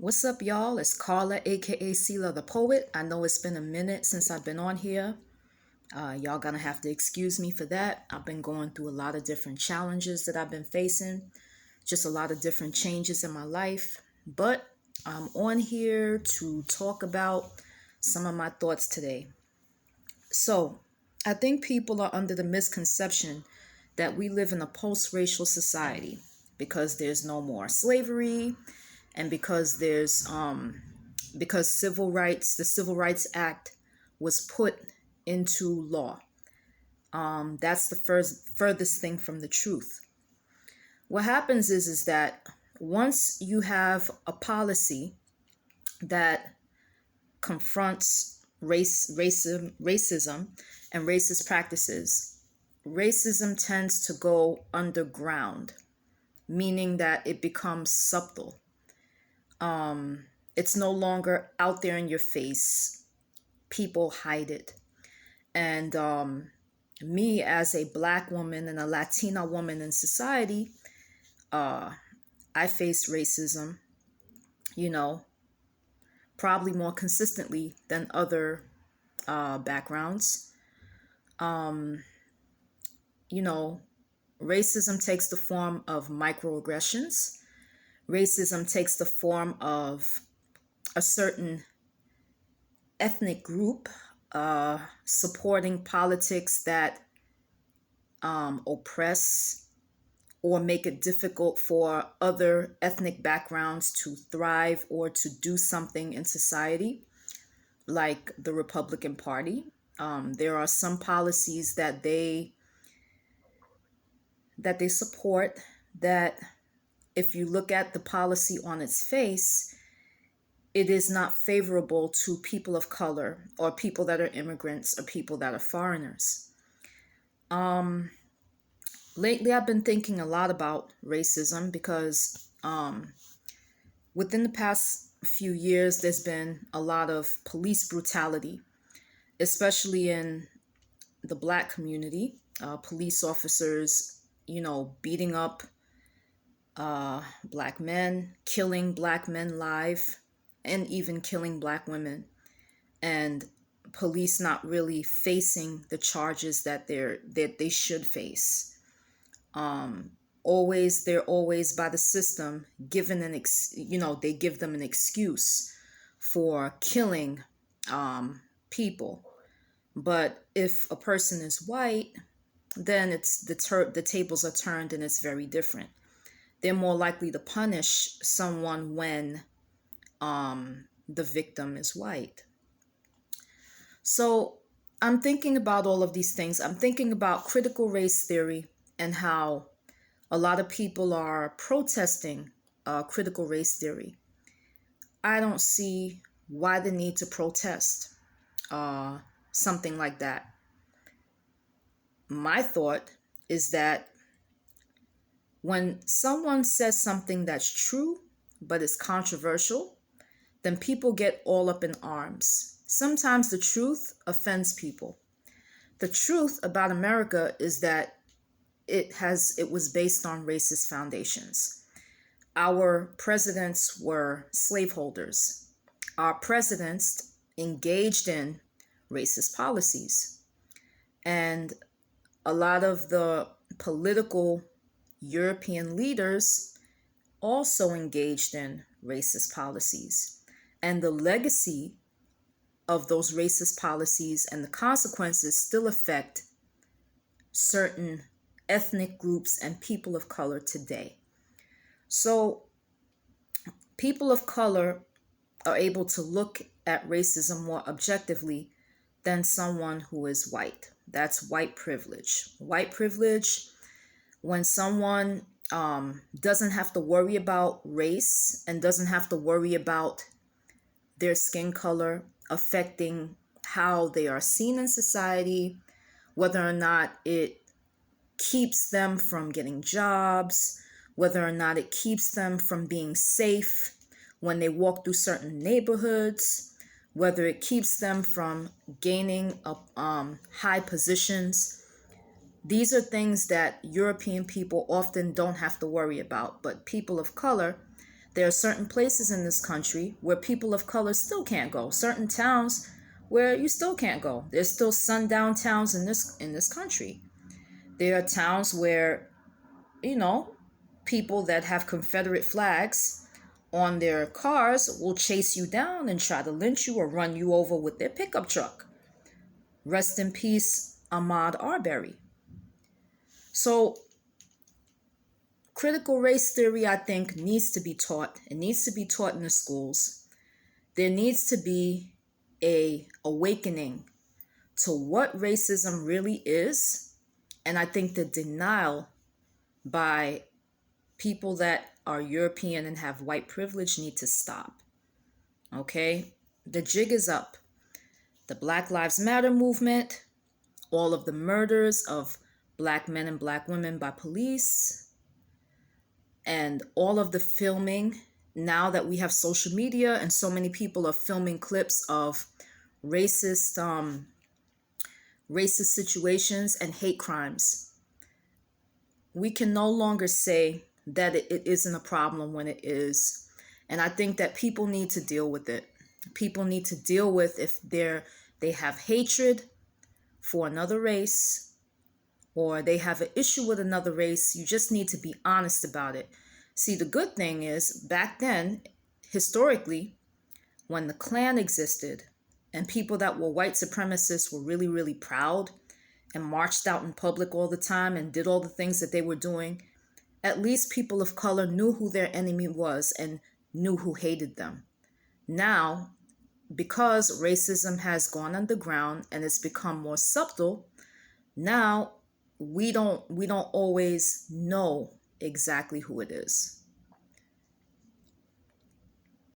What's up, y'all? It's Carla, aka Sela the Poet. I know it's been a minute since I've been on here. Y'all gonna have to excuse me for that. I've been going through a lot of different challenges that I've been facing, just a lot of different changes in my life. But I'm on here to talk about some of my thoughts today. So, I think people are under the misconception that we live in a post-racial society because there's no more slavery and because the Civil Rights Act was put into law. That's the furthest thing from the truth. What happens is that once you have a policy that confronts racism and racist practices, racism tends to go underground, meaning that it becomes subtle. It's no longer out there in your face. People hide it. And me, as a Black woman and a Latina woman in society, I face racism, you know, probably more consistently than other backgrounds. You know, racism takes the form of microaggressions. Racism takes the form of a certain ethnic group supporting politics that oppress or make it difficult for other ethnic backgrounds to thrive or to do something in society, like the Republican Party. There are some policies that they support that, if you look at the policy on its face, it is not favorable to people of color or people that are immigrants or people that are foreigners. Lately, I've been thinking a lot about racism because within the past few years, there's been a lot of police brutality, especially in the Black community. Police officers, beating up Black men, killing Black men live, and even killing Black women. And police not really facing the charges that they should face. They're always by the system given they give them an excuse for killing people. But if a person is white, then it's the tables are turned and it's very different. They're more likely to punish someone when the victim is white. So I'm thinking about all of these things. I'm thinking about critical race theory and how a lot of people are protesting critical race theory. I don't see why the need to protest something like that. My thought is that when someone says something that's true but is controversial, then people get all up in arms. Sometimes the truth offends people. The truth about America is that it was based on racist foundations. Our presidents were slaveholders. Our presidents engaged in racist policies. And a lot of the political European leaders also engaged in racist policies. And the legacy of those racist policies and the consequences still affect certain ethnic groups and people of color today. So people of color are able to look at racism more objectively than someone who is white. That's white privilege. White privilege, when someone doesn't have to worry about race and doesn't have to worry about their skin color affecting how they are seen in society, whether or not it keeps them from getting jobs, whether or not it keeps them from being safe when they walk through certain neighborhoods, whether it keeps them from gaining high positions. These are things that European people often don't have to worry about, but people of color, There are certain places in this country where people of color still can't go. Certain towns where you still can't go. There's still sundown towns in this country. There are towns where, you know, people that have Confederate flags on their cars will chase you down and try to lynch you or run you over with their pickup truck. Rest in peace, Ahmaud Arbery. So critical race theory, I think, needs to be taught. It needs to be taught in the schools. There needs to be a awakening to what racism really is. And I think the denial by people that are European and have white privilege need to stop. Okay? The jig is up. The Black Lives Matter movement, all of the murders of Black men and Black women by police, and all of the filming, now that we have social media and so many people are filming clips of racist situations and hate crimes, we can no longer say that it isn't a problem when it is. And I think that people need to deal with it. People need to deal with if they have hatred for another race, or they have an issue with another race. You just need to be honest about it. See, the good thing is, back then, historically, when the Klan existed and people that were white supremacists were really, really proud and marched out in public all the time and did all the things that they were doing, at least people of color knew who their enemy was and knew who hated them. Now, because racism has gone underground and it's become more subtle, now we don't always know exactly who it is.